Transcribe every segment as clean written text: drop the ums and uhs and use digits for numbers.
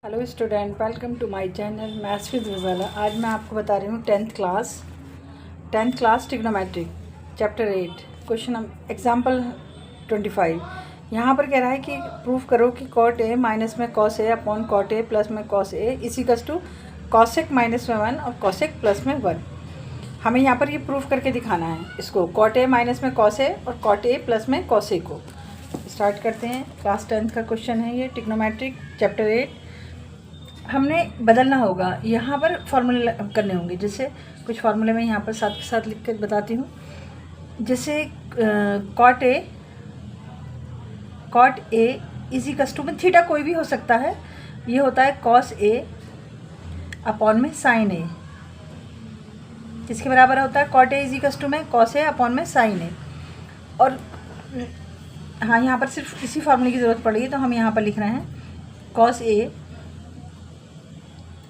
Hello student, welcome to my channel maths with Razala. आज मैं आपको बता रही हूँ tenth class trigonometric chapter 8 question example 25। यहाँ पर कह रहा है कि प्रूफ करो कि कॉट ए माइनस में cos A upon cot a plus में cos a equals to cosec minus में 1 और कॉसेक प्लस में 1। हमें यहाँ पर ये प्रूफ करके दिखाना है इसको, कॉट ए माइनस में कॉस ए और कॉट ए प्लस में कॉस ए को। स्टार्ट करते हैं। क्लास 10th का क्वेश्चन है ये, ट्रिग्नोमेट्रिक चैप्टर 8। हमने बदलना होगा, यहाँ पर फार्मूले करने होंगे। जैसे कुछ फार्मूले मैं यहाँ पर साथ के साथ लिख कर बताती हूँ। जैसे cot A is equals to में थीटा कोई भी हो सकता है, ये होता है कॉस ए अपॉन में साइन ए। किसके बराबर होता है? Cot A is equals to में कॉस ए अपॉन में साइन ए। और हाँ, यहाँ पर सिर्फ इसी फार्मूले की ज़रूरत पड़ेगी, तो हम यहाँ पर लिख रहे हैं कॉस ए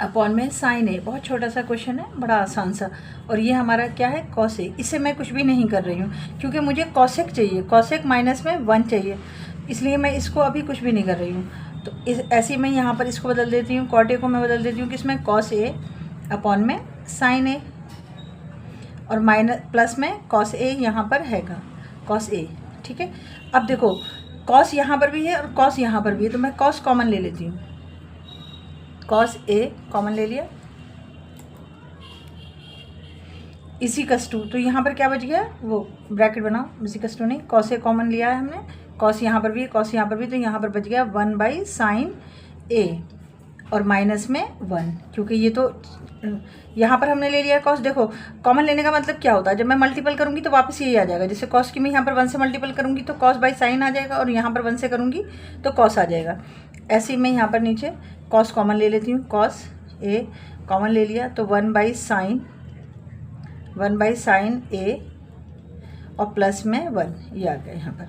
अपॉन में साइन ए। बहुत छोटा सा क्वेश्चन है, बड़ा आसान सा। और ये हमारा क्या है? कॉस ए। इससे मैं कुछ भी नहीं कर रही हूँ क्योंकि मुझे कॉसेक चाहिए, कॉसेक माइनस में 1 चाहिए, इसलिए मैं इसको अभी कुछ भी नहीं कर रही हूँ। तो ऐसे मैं यहाँ पर इसको बदल देती हूँ, कॉट ए को मैं बदल देती हूँ किसमें? कॉस ए अपॉन में साइन ए, और माइनस प्लस में कॉस ए यहाँ पर हैगा, कॉस ए। ठीक है। अब देखो, कॉस यहाँ पर भी है और कॉस यहाँ पर भी है, तो मैं कॉस कॉमन ले लेती हूँ। कॉस ए कॉमन ले लिया, इक्वल्स टू, तो यहाँ पर क्या बच गया? वो ब्रैकेट बनाओ, इक्वल्स टू नहीं, कॉस ए कॉमन लिया है हमने, कॉस यहाँ पर भी है, कॉस यहाँ पर भी, तो यहाँ पर बच गया 1/sin ए और माइनस में 1, क्योंकि ये तो यहाँ पर हमने ले लिया कॉस। देखो, कॉमन लेने का मतलब क्या होता है? जब मैं मल्टीपल करूँगी तो वापस यही आ जाएगा। जैसे कॉस की मैं यहाँ पर 1 से मल्टीपल करूँगी तो कॉस बाई साइन आ जाएगा, और यहाँ पर 1 से करूँगी तो कॉस आ जाएगा। ऐसे ही मैं यहाँ पर नीचे कॉस कॉमन ले लेती हूँ, कॉस ए कॉमन ले लिया, तो 1/sin ए और प्लस में 1, ये आ गया यहाँ पर।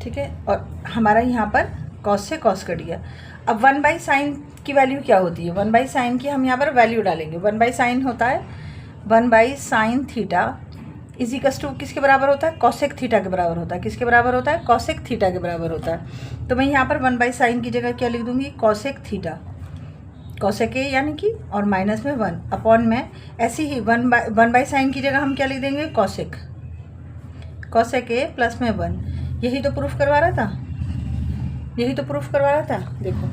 ठीक है। और हमारा यहाँ पर कॉस से कॉस कट गया। अब 1/sin की वैल्यू क्या होती है? 1/sin की हम यहाँ पर वैल्यू डालेंगे। 1/sin होता है 1/sin theta is equals to किसके बराबर होता है? कॉसेक थीटा के बराबर होता है। किसके बराबर होता है? कॉसेक थीटा के बराबर होता है। तो मैं यहाँ पर 1/sin की जगह क्या लिख दूँगी? कॉसेक थीटा, कॉसेक ए यानी कि, और माइनस में 1 अपॉन में, ऐसे ही 1/sin की जगह हम क्या लिख देंगे? कॉसेक ए प्लस में 1। यही तो प्रूफ करवा रहा था, देखो,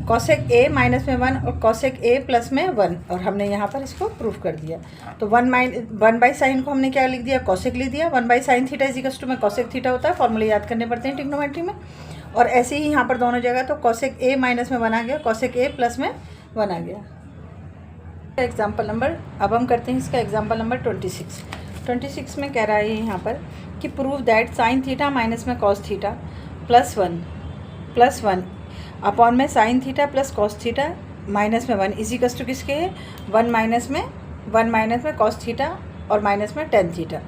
कॉसेक ए माइनस में 1 और कॉसेक ए प्लस में 1, और हमने यहाँ पर इसको प्रूफ कर दिया। तो 1/sin को हमने क्या लिख दिया? कॉसेक लिख दिया। 1/sin theta is equals to में कॉसेक थीटा होता है, फॉर्मूले याद करने पड़ते हैं ट्रिग्नोमेट्री में। और ऐसे ही यहाँ पर दोनों जगह, तो कॉसेक ए माइनस में 1 आ गया, कॉसेक ए प्लस में 1 आ गया। एग्जाम्पल नंबर, अब हम करते हैं इसका एग्जाम्पल नंबर 26 में कह रहा है यहाँ पर कि prove that sine theta minus में cos theta plus one upon में sine theta plus cos theta minus में 1 इज इक्वल्स टू किसके है? 1 माइनस में कॉस थीटा और माइनस में टेन थीटा।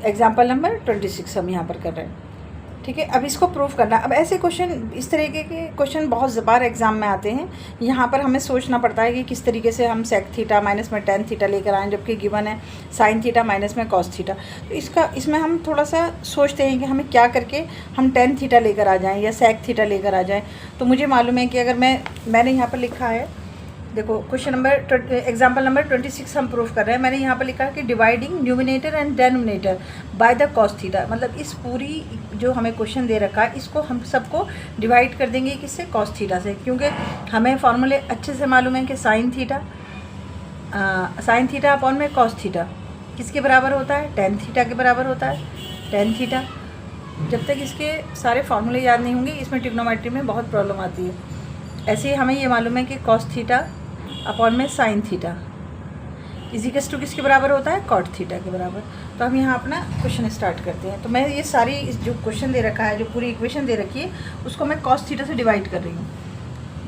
एग्जाम्पल नंबर 26 हम यहाँ पर कर रहे हैं। ठीक है। अब इसको प्रूफ करना। अब ऐसे क्वेश्चन, इस तरीके के क्वेश्चन बहुत बार एग्जाम में आते हैं। यहाँ पर हमें सोचना पड़ता है कि किस तरीके से हम सेक थीटा माइनस में टेन थीटा लेकर आएँ, जबकि गिवन है साइन थीटा माइनस में कॉस थीटा। तो इसमें हम थोड़ा सा सोचते हैं कि हमें क्या करके हम टेन थीटा लेकर आ जाएँ या सेक थीटा लेकर आ जाएँ। तो मुझे मालूम है कि अगर मैंने यहाँ पर लिखा है, देखो क्वेश्चन नंबर एग्जाम्पल नंबर 26 हम प्रूफ कर रहे हैं। मैंने यहाँ पर लिखा है कि dividing numerator and denominator by the cos theta, मतलब इस पूरी जो हमें क्वेश्चन दे रखा है इसको हम सबको डिवाइड कर देंगे किससे? कॉस थीटा से, क्योंकि हमें फॉर्मूले अच्छे से मालूम है कि साइन थीटा अपॉन में कॉस थीटा किसके बराबर होता है? टेन थीटा के बराबर होता है, टेन थीटा। जब तक इसके सारे फार्मूले याद नहीं होंगे, इसमें ट्रिग्नोमेट्री में बहुत प्रॉब्लम आती है। ऐसे ही हमें ये मालूम है कि कॉस थीटा अपॉन में sine theta is equals to किसके बराबर होता है? कॉट थीटा के बराबर। तो हम यहाँ अपना क्वेश्चन स्टार्ट करते हैं। तो मैं ये सारी जो क्वेश्चन दे रखा है, जो पूरी इक्वेशन दे रखी है, उसको मैं कॉस थीटा से डिवाइड कर रही हूँ।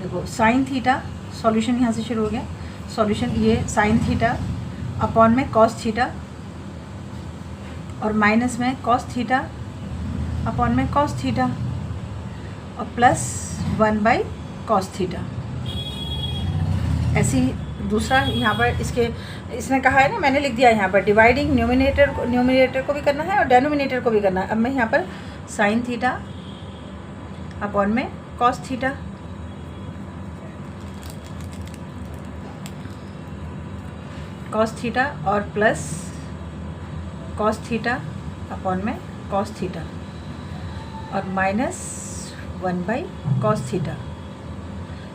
देखो, साइन थीटा, सॉल्यूशन यहाँ से शुरू हो गया, सॉल्यूशन ये साइन थीटा अपॉन में कॉस थीटा और माइनस में कॉस थीटा अपॉन में कॉस थीटा और प्लस 1/cos थीटा। ऐसे ही दूसरा यहाँ पर इसने कहा है ना, मैंने लिख दिया यहाँ पर डिवाइडिंग न्यूमिनेटर को भी करना है और डेनोमिनेटर को भी करना है। अब मैं यहाँ पर साइन थीटा अपॉन में कॉस थीटा। कॉस थीटा और प्लस कॉस थीटा अपॉन में कॉस थीटा और माइनस 1/कॉस थीटा।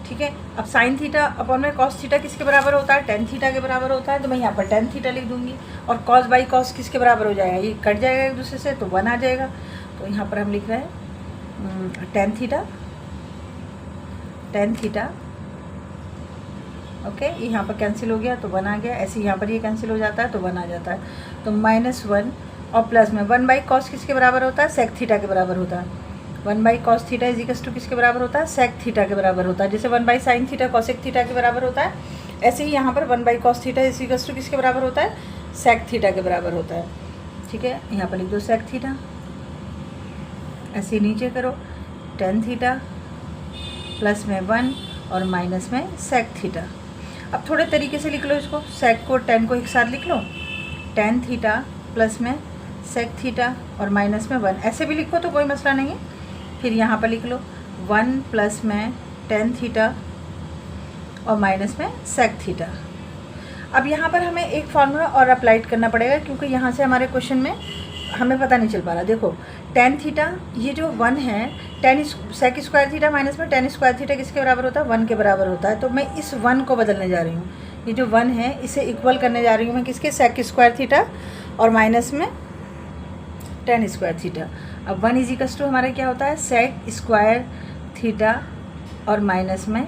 ठीक है, अब साइन थीटा अपॉन में कॉस थीटा किसके बराबर होता है? टेन थीटा के बराबर होता है। तो मैं यहाँ पर टेन थीटा लिख दूँगी और कॉस बाई कॉस किसके बराबर हो जाएगा? ये कट जाएगा एक दूसरे से, तो 1 आ जाएगा। तो यहाँ पर हम लिख रहे हैं टेन थीटा। ओके, यहाँ पर कैंसिल हो गया तो 1 आ गया। ऐसे यहाँ पर ये कैंसिल हो जाता है तो 1 आ जाता है। तो -1 और प्लस में 1/कॉस किसके बराबर होता है? सेक थीटा के बराबर होता है। 1/कॉस थीटा इज इक्वल्स टू किसके बराबर होता है? सेक थीटा के बराबर होता है। जैसे 1/साइन थीटा कॉसेक थीटा के बराबर होता है, ऐसे ही यहाँ पर 1/कॉस थीटा इज इक्वल्स टू किसके बराबर होता है? सेक थीटा के बराबर होता है। ठीक है, यहाँ पर लिख दो सेक थीटा। ऐसे नीचे करो टेन थीटा प्लस में 1 और माइनस में सेक थीटा। अब थोड़े तरीके से लिख लो इसको, सेक को टेन को एक साथ लिख लो, टेन थीटा प्लस में सेक थीटा और माइनस में 1, ऐसे भी लिखो तो कोई मसला नहीं है। फिर यहाँ पर लिख लो 1 प्लस में टेन थीटा और माइनस में सेक थीटा। अब यहाँ पर हमें एक फार्मूला और अप्लाइड करना पड़ेगा, क्योंकि यहाँ से हमारे क्वेश्चन में हमें पता नहीं चल पा रहा। देखो टेन थीटा, ये जो 1 है, tan sec square theta minus में टेन स्क्वायर थीटा किसके बराबर होता है? 1 के बराबर होता है। तो मैं इस 1 को बदलने जा रही हूँ, ये जो 1 है इसे इक्वल करने जा रही हूँ मैं किसके? सेक स्क्वायर थीटा और माइनस में टेन स्क्वायर थीटा। अब 1 इज इक्वल्स टू हमारा क्या होता है? सेक स्क्वायर थीटा और माइनस में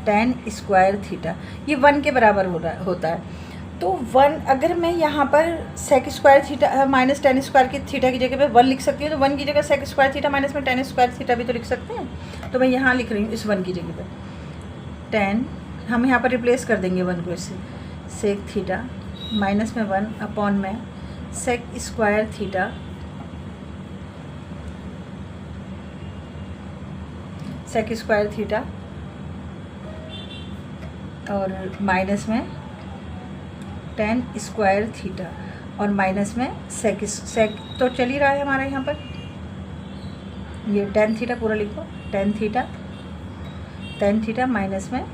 टेन स्क्वायर थीटा, ये 1 के बराबर होता है। तो 1, अगर मैं यहाँ पर sec square theta minus tan square की थीटा की जगह पे 1 लिख सकती हूँ, तो 1 की जगह सेक स्क्वायर थीटा माइनस में टेन स्क्वायर थीटा भी तो लिख सकते हैं। तो मैं यहाँ लिख रही हूँ इस 1 की जगह पे टेन, हम यहाँ पर रिप्लेस कर देंगे 1 को इससे, सेक थीटा माइनस में 1 अपॉन में sec square theta sec square theta और माइनस में टेन स्क्वायर थीटा और माइनस में सेक तो चल ही रहा है हमारा यहाँ पर, ये टेन थीटा पूरा लिखो, टेन थीटा माइनस में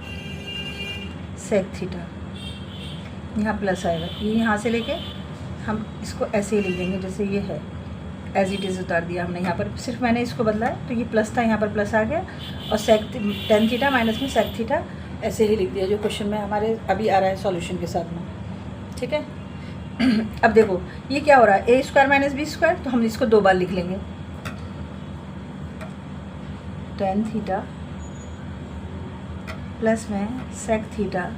सेक थीटा, यहाँ प्लस आएगा, ये यहाँ से लेके हम इसको ऐसे ही लिख देंगे जैसे ये है, एज इट इज़ उतार दिया हमने। यहाँ पर सिर्फ मैंने इसको बदला है, तो ये प्लस था, यहाँ पर प्लस आ गया और सेक टेन थीटा माइनस में सेक थीटा ऐसे ही लिख दिया जो क्वेश्चन में हमारे अभी आ रहा है सॉल्यूशन के साथ में। ठीक है, अब देखो ये क्या हो रहा है? ए स्क्वायर माइनस बी स्क्वायर, तो हम इसको 2 बार लिख लेंगे, टेन थीटा प्लस में सेक थीटा।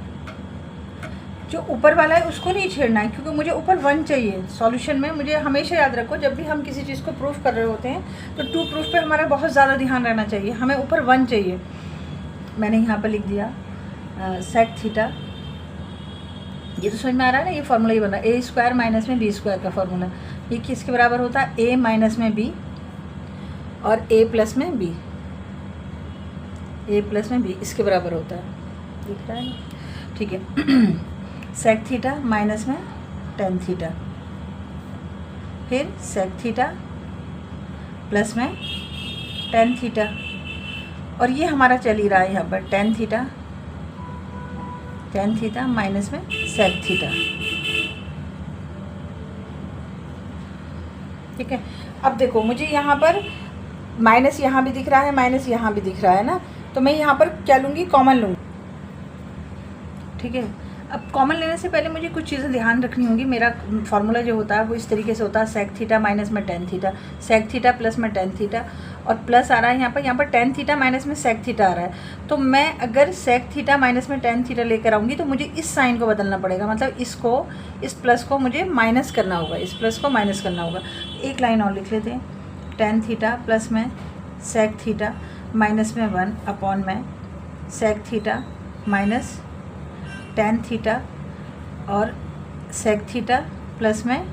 जो ऊपर वाला है उसको नहीं छेड़ना है, क्योंकि मुझे ऊपर 1 चाहिए सॉल्यूशन में। मुझे हमेशा याद रखो, जब भी हम किसी चीज़ को प्रूफ कर रहे होते हैं तो टू प्रूफ पे हमारा बहुत ज़्यादा ध्यान रहना चाहिए, हमें ऊपर 1 चाहिए। मैंने यहाँ पर लिख दिया सेक थीटा, ये तो समझ में आ रहा है ना, ये फार्मूला ही बना, ए स्क्वायर माइनस में बी स्क्वायर का फार्मूला। ये किसके बराबर होता है? ए माइनस में बी और ए प्लस में बी, ए प्लस में बी इसके बराबर होता है, दिख रहा है ना? ठीक है, सेक थीटा माइनस में टेन थीटा, फिर सेक थीटा प्लस में टेन थीटा, और ये हमारा चल ही रहा है यहाँ पर टेन थीटा माइनस में सेक थीटा। ठीक है, अब देखो मुझे यहाँ पर माइनस यहाँ भी दिख रहा है, माइनस यहाँ भी दिख रहा है ना, तो मैं यहाँ पर क्या लूँगी? कॉमन लूँगी। ठीक है, अब कॉमन लेने से पहले मुझे कुछ चीज़ें ध्यान रखनी होंगी। मेरा फार्मूला जो होता है वो इस तरीके से होता है, सेक थीटा माइनस में tan theta, sec theta plus में टेन थीटा, और प्लस आ रहा है यहाँ पर टेन थीटा माइनस में सेक थीटा आ रहा है। तो मैं अगर सेक थीटा माइनस में टेन थीटा लेकर आऊँगी तो मुझे इस साइन को बदलना पड़ेगा, मतलब इसको, इस प्लस को मुझे माइनस करना होगा, इस प्लस को माइनस करना होगा। एक लाइन और लिख लेते हैं, टेन थीटा प्लस में सेक थीटा माइनस में 1 अपॉन में sec theta minus tan theta और सेक थीटा प्लस में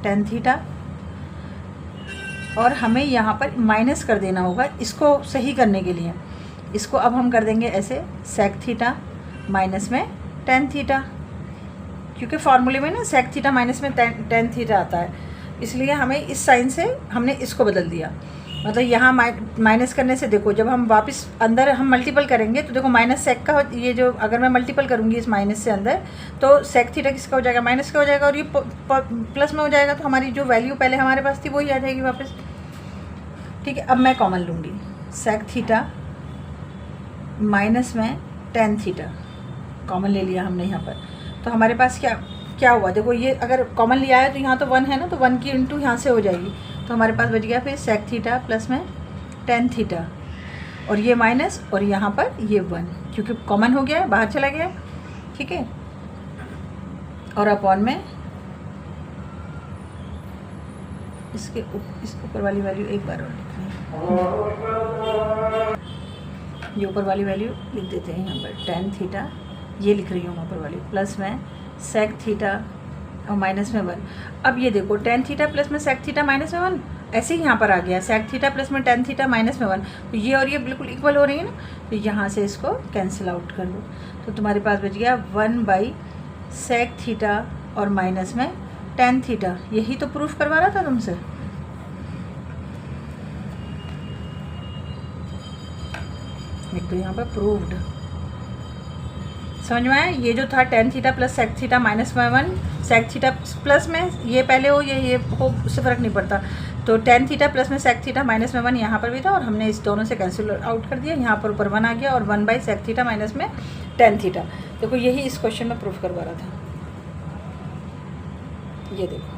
टेन थीटा, और हमें यहाँ पर माइनस कर देना होगा इसको सही करने के लिए। इसको अब हम कर देंगे ऐसे, सेक थीटा माइनस में टेन थीटा, क्योंकि फार्मूले में ना सेक थीटा माइनस में टेन थीटा आता है, इसलिए हमें इस साइन से हमने इसको बदल दिया। मतलब यहाँ माइनस करने से देखो, जब हम वापस अंदर हम मल्टीपल करेंगे तो देखो माइनस सेक का ये जो, अगर मैं मल्टीपल करूँगी इस माइनस से अंदर, तो सेक थीटा किसका हो जाएगा, माइनस का हो जाएगा, और ये प्लस में हो जाएगा, तो हमारी जो वैल्यू पहले हमारे पास थी वही आ जाएगी वापस। ठीक है, अब मैं कॉमन लूँगी, सेक थीटा माइनस में टेन थीटा कॉमन ले लिया हमने यहाँ पर। तो हमारे पास क्या हुआ, देखो ये अगर कॉमन लिया है तो यहाँ तो 1 है ना, तो 1 की इंटू यहाँ से हो जाएगी, तो हमारे पास बच गया फिर सेक थीटा प्लस में टेन थीटा, और ये माइनस, और यहाँ पर ये 1, क्योंकि कॉमन हो गया है, बाहर चला गया। ठीक है, और अपॉन में इसके ऊपर वाली वैल्यू एक बार और लिखनी है, ये ऊपर वाली वैल्यू लिख देते हैं यहाँ पर, टेन थीटा ये लिख रही हूँ ऊपर वाली, प्लस में सेक थीटा और माइनस में 1। अब ये देखो टेन थीटा प्लस में सेक थीटा माइनस में 1 ऐसे ही यहाँ पर आ गया, सेक थीटा प्लस में टेन थीटा माइनस में 1, तो ये और ये बिल्कुल इक्वल हो रही है ना, तो यहाँ से इसको कैंसिल आउट कर दो, तो तुम्हारे पास बच गया 1 बाई सेक थीटा और माइनस में टेन थीटा। यही तो प्रूफ करवा रहा था तुमसे। एक तो यहाँ पर प्रूव्ड, समझ में आया। ये जो था tan theta plus sec theta minus में 1, सेक थीटा प्लस में ये पहले हो ये हो, उससे फ़र्क नहीं पड़ता, तो टेन थीटा प्लस में सेक थीटा माइनस में 1 यहाँ पर भी था, और हमने इस दोनों से कैंसिल आउट कर दिया, यहाँ पर ऊपर 1 आ गया, और 1 बाई सेक थीटा माइनस में टेन थीटा। देखो यही इस क्वेश्चन में प्रूफ करवा रहा था, ये देखो।